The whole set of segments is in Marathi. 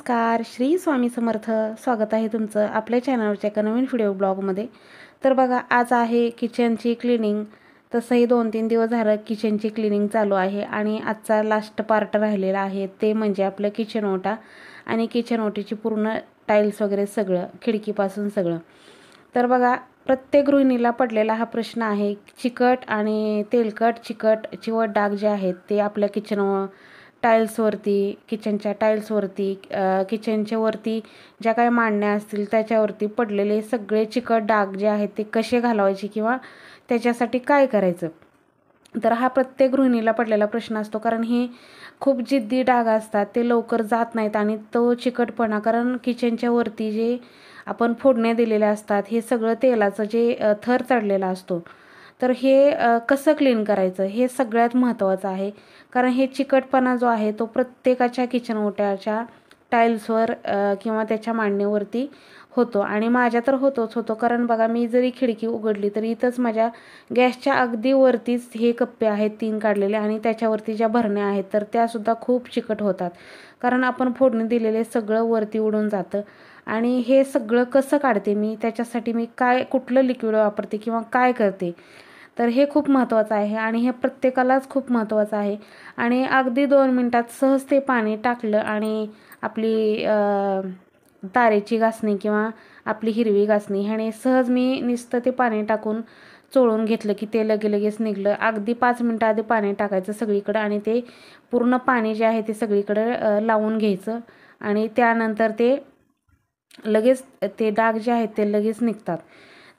नमस्कार, श्री स्वामी समर्थ. स्वागत आहे तुमचं आपल्या चॅनलवरच्या एका नवीन व्हिडिओ ब्लॉगमध्ये. तर बघा, आज आहे किचनची क्लिनिंग. तसंही 2-3 दिवस झालं किचनची क्लिनिंग चालू आहे आणि आजचा लास्ट पार्ट राहिलेला आहे, ते म्हणजे आपलं किचन ओटा आणि किचन ओटीची पूर्ण टाईल्स वगैरे सगळं, खिडकीपासून सगळं. तर बघा, प्रत्येक गृहिणीला पडलेला हा प्रश्न आहे. चिकट आणि तेलकट, चिवट डाग जे आहेत ते आपल्या टाईल्सवरती, किचनच्या टाईल्सवरती, किचनच्या वरती ज्या काही मांडण्या असतील त्याच्यावरती पडलेले सगळे चिकट डाग जे आहेत ते कसे घालवायचे किंवा त्याच्यासाठी काय करायचं. तर हा प्रत्येक गृहिणीला पडलेला प्रश्न असतो, कारण हे खूप जिद्दी डाग असतात, ते लवकर जात नाहीत आणि तो चिकटपणा, कारण किचनच्या वरती जे आपण फोडण्या दिलेल्या असतात हे सगळं तेलाचं जे थर चढलेला असतो, तर हे कसं क्लीन करायचं हे सगळ्यात महत्त्वाचं आहे. कारण हे चिकटपणा जो आहे तो प्रत्येकाच्या किचन ओट्याच्या टाईल्सवर किंवा त्याच्या मांडणीवरती होतो आणि माझ्या तर होतो. कारण बघा, मी जरी खिडकी उघडली तरी इथंच माझ्या गॅसच्या अगदी वरतीच हे कप्पे आहेत 3 काढलेले आणि त्याच्यावरती ज्या भरण्या आहेत तर त्यासुद्धा खूप चिकट होतात. कारण आपण फोडणी दिलेले सगळं वरती उडून जातं. आणि हे सगळं कसं काढते मी, त्याच्यासाठी मी कुठलं लिक्विड वापरते किंवा काय करते, तर हे खूप महत्त्वाचं आहे आणि हे प्रत्येकालाच खूप महत्त्वाचं आहे. आणि अगदी 2 मिनटात सहज ते पाणी टाकलं आणि आपली तारेची घासणी किंवा आपली हिरवी घासणी ह्याने सहज मी नुसतं ते पाणी टाकून चोळून घेतलं की ते लगेच निघलं. अगदी 5 मिनटं आधी पाणी टाकायचं सगळीकडं आणि ते पूर्ण पाणी जे आहे ते सगळीकडं लावून घ्यायचं आणि त्यानंतर ते लगेच ते डाग जे आहेत ते लगेच निघतात.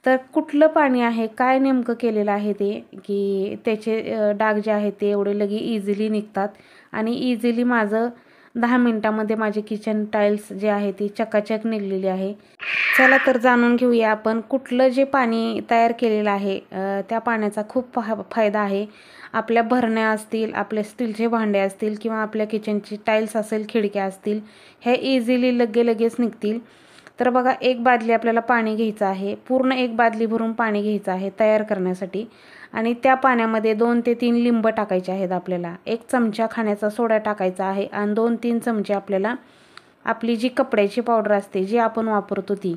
तर कुठलं पाणी आहे, काय नेमकं केलेलं आहे ते, की त्याचे डाग जे आहेत ते एवढे इझिली निघतात आणि इझिली माझं 10 मिनटामध्ये माझे किचन टाईल्स जे आहे ती चकाचक निघलेली आहे. चला तर जाणून घेऊया आपण कुठलं जे पाणी तयार केलेलं आहे. त्या पाण्याचा खूप फायदा आहे. आपल्या भरण्या असतील, आपले स्टीलचे भांडे असतील किंवा आपल्या किचनची टाईल्स असेल, खिडक्या असतील, ह्या इझिली लगेच निघतील. तर बघा, एक बादली आपल्याला पाणी घ्यायचं आहे, पूर्ण एक बादली भरून पाणी घ्यायचं आहे तयार करण्यासाठी आणि त्या पाण्यामध्ये 2 ते 3 लिंब टाकायचे आहेत आपल्याला. 1 चमचा खाण्याचा सोडा टाकायचा आहे आणि 2-3 चमचे आपल्याला आपली जी कपड्याची पावडर असते, जी आपण वापरतो ती,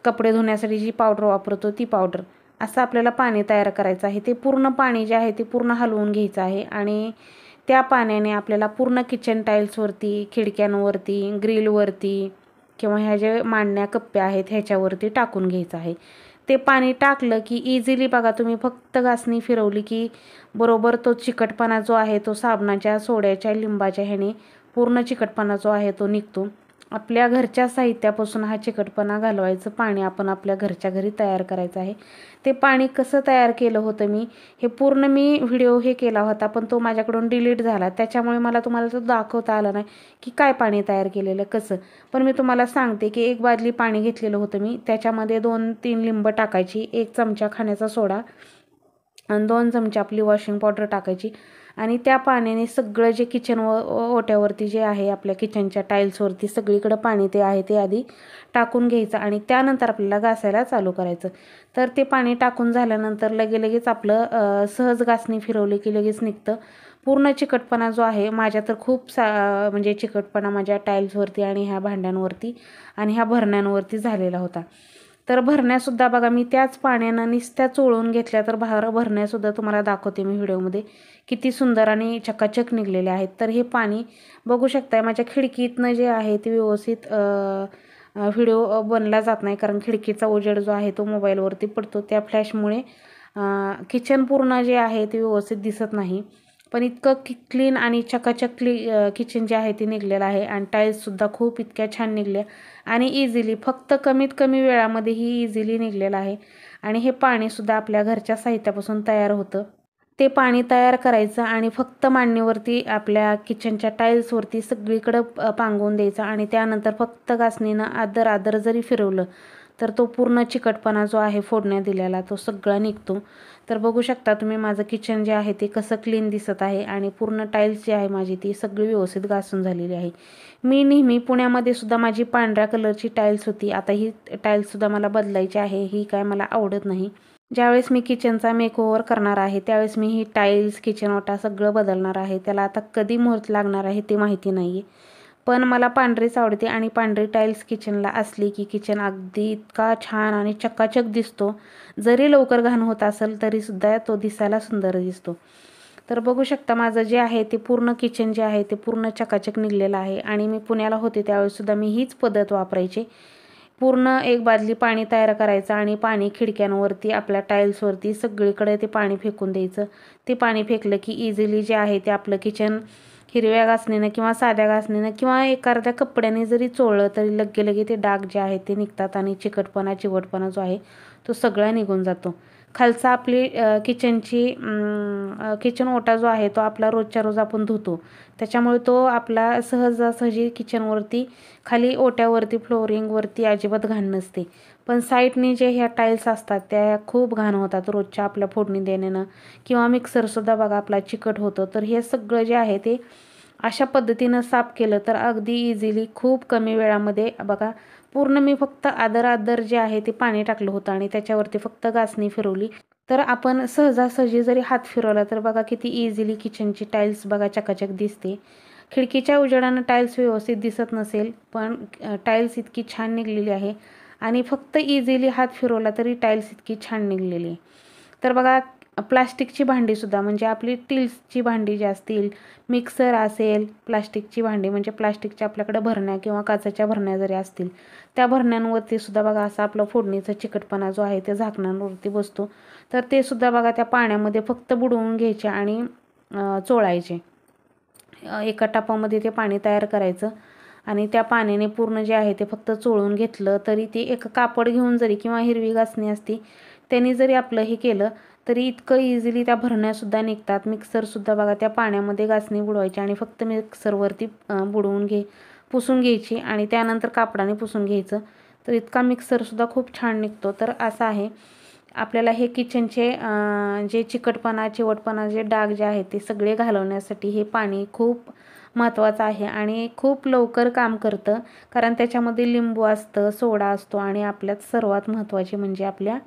कपडे धुण्यासाठी जी पावडर वापरतो ती पावडर, असं आपल्याला पाणी तयार करायचं आहे. ते पूर्ण पाणी जे आहे ते पूर्ण हलवून घ्यायचं आहे आणि त्या पाण्याने आपल्याला पूर्ण किचन टाईल्सवरती, खिडक्यांवरती, ग्रिलवरती किंवा ह्या जे मांडण्या कप्पे आहेत ह्याच्यावरती टाकून घ्यायचं आहे. ते पाणी टाकलं की इझिली बघा, तुम्ही फक्त घासणी फिरवली की बरोबर तो चिकटपणा जो आहे तो साबणाच्या, सोड्याच्या, लिंबाच्या ह्याने पूर्ण चिकटपणा जो आहे तो निघतो. आपल्या घरच्या साहित्यापासून हा चिकटपणा घालवायचं पाणी आपण आपल्या घरच्या घरी तयार करायचं आहे. ते पाणी कसं तयार केलं होतं हे पूर्ण मी व्हिडिओ केला होता, पण तो माझ्याकडून डिलीट झाला. त्याच्यामुळे मला तुम्हाला तो दाखवता आला नाही की काय पाणी तयार केलेलं कसं. पण मी तुम्हाला सांगते की 1 बादली पाणी घेतलेलं होतं मी, त्याच्यामध्ये 2-3 लिंब टाकायची, 1 चमचा खाण्याचा सोडा आणि 2 चमचे आपली वॉशिंग पावडर टाकायची आणि त्या पाण्याने सगळं जे किचन ओट्यावरती जे आहे, आपल्या किचनच्या टाईल्सवरती सगळीकडं पाणी ते आहे ते आधी टाकून घ्यायचं आणि त्यानंतर आपल्याला घासायला चालू करायचं. तर ते पाणी टाकून झाल्यानंतर लगेच आपलं सहज घासणी फिरवली की लगेच निघतं. पूर्ण चिकटपणा जो आहे, माझ्या तर खूप म्हणजे चिकटपणा माझ्या टाईल्सवरती आणि ह्या भांड्यांवरती आणि ह्या भरण्यांवरती झालेला होता. तर भरण्यासुद्धा बघा, मी त्याच पाण्यानं नुसत्या चोळून घेतल्या, तर भरण्यासुद्धा तुम्हाला दाखवते मी व्हिडिओमध्ये, किती सुंदर आणि चकाचक निघलेले आहेत. तर हे पाणी बघू शकताय माझ्या खिडकीतनं जे आहे ते व्यवस्थित व्हिडिओ बनला जात नाही, कारण खिडकीचा उजेड जो आहे तो मोबाईलवरती पडतो, त्या फ्लॅशमुळे किचन पूर्ण जे आहे ते व्यवस्थित दिसत नाही. पण इतकं क्लीन आणि चकाचक किचन जे आहे ते निघलेलं आहे आणि टाईल्ससुद्धा खूप इतक्या छान निघल्या आणि इझिली फक्त कमीत कमी वेळामध्ये ही इझिली निघलेलं आहे. आणि हे पाणीसुद्धा आपल्या घरच्या साहित्यापासून तयार होतं. ते पाणी तयार करायचं आणि फक्त मांडणीवरती, आपल्या किचनच्या टाईल्सवरती सगळीकडं पांगवून द्यायचं आणि त्यानंतर फक्त घासणीनं आदर जरी फिरवलं तर तो पूर्ण चिकटपणा जो आहे फोडण्या दिलेला तो सगळा निघतो. तर बघू शकता तुम्ही माझं किचन जे आहे ते कसं क्लीन दिसत आहे आणि पूर्ण टाईल्स जी आहे माझी ती सगळी व्यवस्थित घासून झालेली आहे. मी नेहमी पुण्यामध्ये सुद्धा माझी पांढऱ्या कलरची टाईल्स होती, आता ही टाईल्ससुद्धा मला बदलायची आहे, ही काय मला आवडत नाही. ज्यावेळेस मी किचनचा मेकओव्हर करणार आहे त्यावेळेस मी ही टाईल्स, किचन ओटा सगळं बदलणार आहे. त्याला आता कधी मुहूर्त लागणार आहे ते माहिती नाही आहे. पण मला पांढरीच आवडते आणि पांढरी टाईल्स किचनला असली की किचन अगदी इतका छान आणि चकाचक दिसतो. जरी लवकर घाण होत असेल तरीसुद्धा तो दिसायला सुंदर दिसतो. तर बघू शकता माझं जे आहे ते पूर्ण किचन जे आहे ते पूर्ण चकाचक निघलेलं आहे. आणि मी पुण्याला होते त्यावेळेससुद्धा मी हीच पद्धत वापरायची. पूर्ण एक बादली पाणी तयार करायचं आणि पाणी खिडक्यांवरती आपल्या टाईल्सवरती सगळीकडे ते पाणी फेकून द्यायचं. ते पाणी फेकलं की इझिली जे आहे ते आपलं किचन हिरव्या घासणीनं किंवा साध्या घासणीनं किंवा एखाद्या कपड्याने जरी चोळलं तरी लगे लगे ते डाग जे आहेत ते निघतात आणि चिकटपणा चिवटपणा जो आहे तो सगळा निघून जातो. खालचा आपली किचन ओटा जो आहे तो आपला रोजच्या रोज आपण धुतो, त्याच्यामुळे तो आपला सहजासहजी किचनवरती खाली ओट्यावरती फ्लोरिंगवरती अजिबात घाण नसते. पण साईडने जे ह्या टाईल्स असतात त्या खूप घाण होतात रोजच्या आपल्या फोडणी देण्यानं किंवा मिक्सरसुद्धा बघा आपला चिकट होतं. तर हे सगळं जे आहे ते अशा पद्धतीनं साफ केलं तर अगदी इझिली खूप कमी वेळामध्ये बघा पूर्ण मी फक्त आदर जे आहे ते पाणी टाकलं होतं आणि त्याच्यावरती फक्त घासणी फिरवली तर आपण सहजासहजी जरी हात फिरवला तर बघा किती इझिली किचनची टाईल्स बघा चकाचक दिसते. खिडकीच्या उजेडानं टाईल्स व्यवस्थित दिसत नसेल पण टाईल्स इतकी छान निघलेली आहे आणि फक्त इझिली हात फिरवला तरी टाईल्स इतकी छान निघलेली आहे. तर बघा प्लास्टिकची भांडीसुद्धा म्हणजे आपली स्टील्सची भांडी जी असतील, मिक्सर असेल, प्लास्टिकची भांडी म्हणजे प्लास्टिकच्या आपल्याकडे भरण्या किंवा काचेच्या भरण्या जरी असतील त्या भरण्यांवरती सुद्धा बघा असा आपला फोडणीचा चिकटपणा जो आहे ते झाकणांवरती बसतो. तर ते सुद्धा बघा त्या पाण्यामध्ये फक्त बुडवून घ्यायचे आणि चोळायचे. एका टापामध्ये ते पाणी तयार करायचं आणि त्या पाण्याने पूर्ण जे आहे ते फक्त चोळून घेतलं तरी ते एक कापड घेऊन जरी किंवा हिरवी घासणी असती त्यांनी जरी आपलं हे केलं तरी इतकं इझिली त्या भरण्यासुद्धा निघतात. मिक्सरसुद्धा बघा त्या पाण्यामध्ये घासणी बुडवायची आणि फक्त मिक्सरवरती बुडवून पुसून घ्यायची आणि त्यानंतर कापडाने पुसून घ्यायचं. तर इतका मिक्सरसुद्धा खूप छान निघतो. तर असं आहे आपल्याला हे किचनचे जे चिकटपणा चिवटपणा जे डाग जे आहेत ते सगळे घालवण्यासाठी हे पाणी खूप महत्त्वाचं आहे आणि खूप लवकर काम करतं. कारण त्याच्यामध्ये लिंबू असतं, सोडा असतो आणि आपल्यात सर्वात महत्त्वाची म्हणजे आपल्या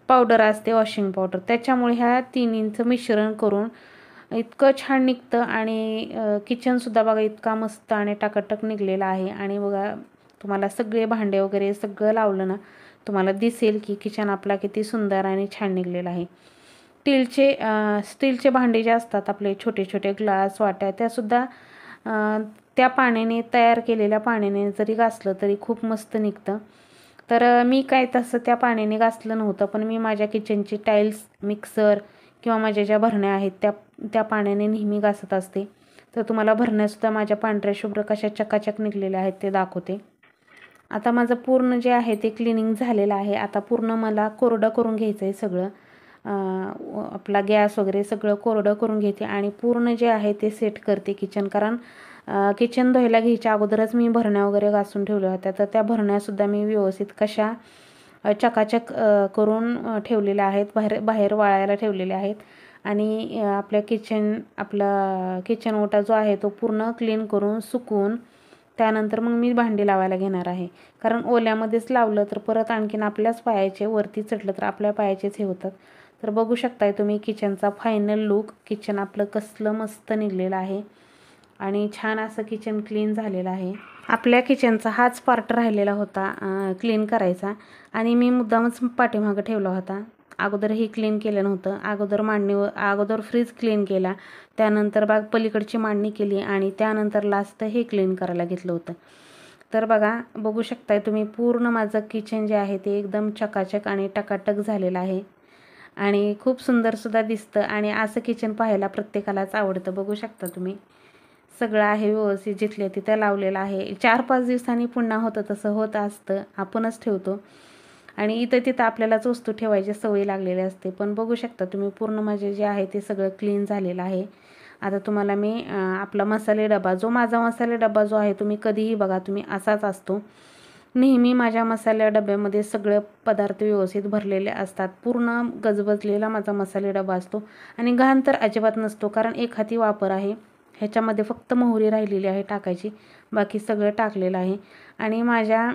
पावडर असते वॉशिंग पावडर. त्याच्यामुळे ह्या तिन्हींचं मिश्रण करून इतकं छान निघतं आणि किचनसुद्धा बघा इतका मस्त आणि टकाटक निघलेला आहे. आणि बघा तुम्हाला सगळे भांडे वगैरे सगळं लावलं ना तुम्हाला दिसेल की किचन आपला किती सुंदर आणि छान निघलेला आहे. स्टीलचे भांडे जे असतात आपले छोटे छोटे ग्लास वाट्या त्यासुद्धा त्या पाण्याने तयार केलेल्या पाण्याने जरी घासलं तरी खूप मस्त निघतं. तर मी काय तसं त्या पाण्याने घासलं नव्हतं पण मी माझ्या किचनची टाईल्स मिक्सर किंवा माझ्या ज्या भरण्या आहेत त्या पाण्याने नेहमी घासत असते. तर तुम्हाला भरण्यासुद्धा माझ्या पांढऱ्या शुभ्र कशा चकाचक निघलेल्या आहेत ते दाखवते. आता माझं पूर्ण जे आहे ते क्लिनिंग झालेलं आहे. आता पूर्ण मला कोरडं करून घ्यायचं आहे सगळं. आपला गॅस वगैरे सगळं कोरडं करून घेते आणि पूर्ण जे आहे ते सेट करते किचन. कारण किचन धुवायला घ्यायच्या अगोदरच मी भरण्या वगैरे घासून ठेवल्या होत्या. तर त्या भरण्यासुद्धा मी व्यवस्थित कशा चकाचक करून ठेवलेल्या आहेत, बाहेर वाळायला ठेवलेल्या आहेत. आणि आपला किचन ओटा जो आहे तो पूर्ण क्लीन करून सुकवून त्यानंतर मग मी भांडी लावायला घेणार आहे. कारण ओल्यामध्येच लावलं तर परत आणखीन आपल्याच पायाचे वरती चढलं तर आपल्या पायाचेच हे होतात. तर बघू शकताय तुम्ही किचनचा फायनल लुक. किचन आपलं कसलं मस्त निघलेलं आहे आणि छान असं किचन क्लीन झालेलं आहे. आपल्या किचनचा हाच पार्ट राहिलेला होता क्लीन करायचा आणि मी मुद्दामच पाठीमागं ठेवला होता. अगोदरही क्लीन केलं नव्हतं. अगोदर फ्रीज क्लीन केला, त्यानंतर पलीकडची मांडणी केली आणि त्यानंतर लास्ट हे क्लीन करायला घेतलं होतं. तर बघू शकताय तुम्ही पूर्ण माझं किचन जे आहे ते एकदम चकाचक आणि टकाटक झालेलं आहे आणि खूप सुंदरसुद्धा दिसतं आणि असं किचन पाहायला प्रत्येकालाच आवडतं. बघू शकता तुम्ही सगळं आहे व्यवस्थित जिथल्या तिथं लावलेलं आहे. 4-5 दिवसांनी पुन्हा होतं तसं होत असतं, आपणच ठेवतो आणि इथं तिथं आपल्यालाच वस्तू ठेवायची सवय लागलेली असते. पण बघू शकता तुम्ही पूर्ण माझे जे आहे ते सगळं क्लीन झालेलं आहे. आता तुम्हाला मी आपला माझा मसाले डबा जो आहे तुम्ही कधीही बघा तुम्ही असाच असतो. नेहमी माझ्या मसाले डब्यामध्ये सगळे पदार्थ व्यवस्थित भरलेले असतात. पूर्ण गजबजलेला माझा मसाले डबा असतो आणि घाण तर अजिबात नसतो. कारण एक हाती वापर आहे. ह्याच्यामध्ये फक्त मोहरी राहिलेली आहे टाकायची, बाकी सगळं टाकलेलं आहे. आणि माझ्या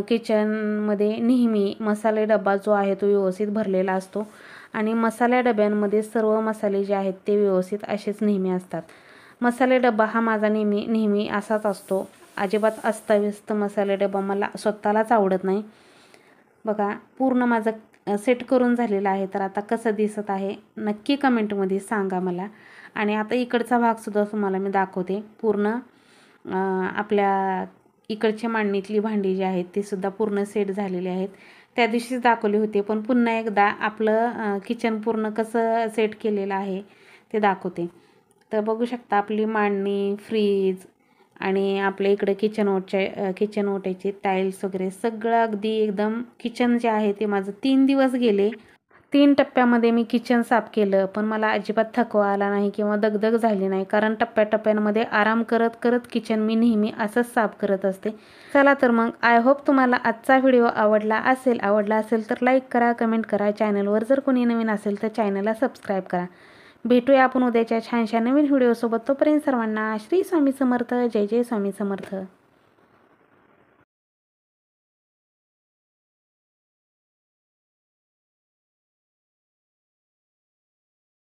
किचनमध्ये नेहमी मसाले डबा जो आहे तो व्यवस्थित भरलेला असतो आणि मसाल्या डब्यांमध्ये सर्व मसाले जे आहेत ते व्यवस्थित असेच नेहमी असतात. मसाले डबा हा माझा नेहमी असाच असतो. अजिबात अस्ताव्यस्त मसाले डबा मला स्वतःलाच आवडत नाही. बघा पूर्ण माझं सेट करून झालेलं आहे. तर आता कसं दिसत आहे नक्की कमेंटमध्ये सांगा मला. आणि आता इकडचा भागसुद्धा तुम्हाला मी दाखवते. पूर्ण आपल्या इकडच्या मांडणीतली भांडी जी आहेत ती सुद्धा पूर्ण सेट झालेली आहेत. त्या दिवशीच दाखवली होती, पण पुन्हा एकदा आपलं किचन पूर्ण कसं सेट केलेलं आहे ते दाखवते. तर बघू शकता आपली मांडणी, फ्रीज आणि आपल्या इकडे किचन ओट्याचे टाईल्स वगैरे सगळं अगदी एकदम किचन जे आहे ते माझं 3 दिवस गेले. 3 टप्प्यामध्ये मी किचन साफ केलं, पण मला अजिबात थकवा आला नाही किंवा दगदग झाली नाही. कारण टप्प्याटप्प्यांमध्ये आराम करत करत किचन मी नेहमी असंच साफ करत असते. चला तर मग आय होप तुम्हाला आजचा व्हिडिओ आवडला असेल तर लाईक करा, कमेंट करा. चॅनलवर जर कोणी नवीन असेल तर चॅनलला सबस्क्राईब करा. भेटूया आपण उद्याच्या छानशा नवीन व्हिडिओसोबत. तोपर्यंत सर्वांना श्री स्वामी समर्थ. जय जय स्वामी समर्थ.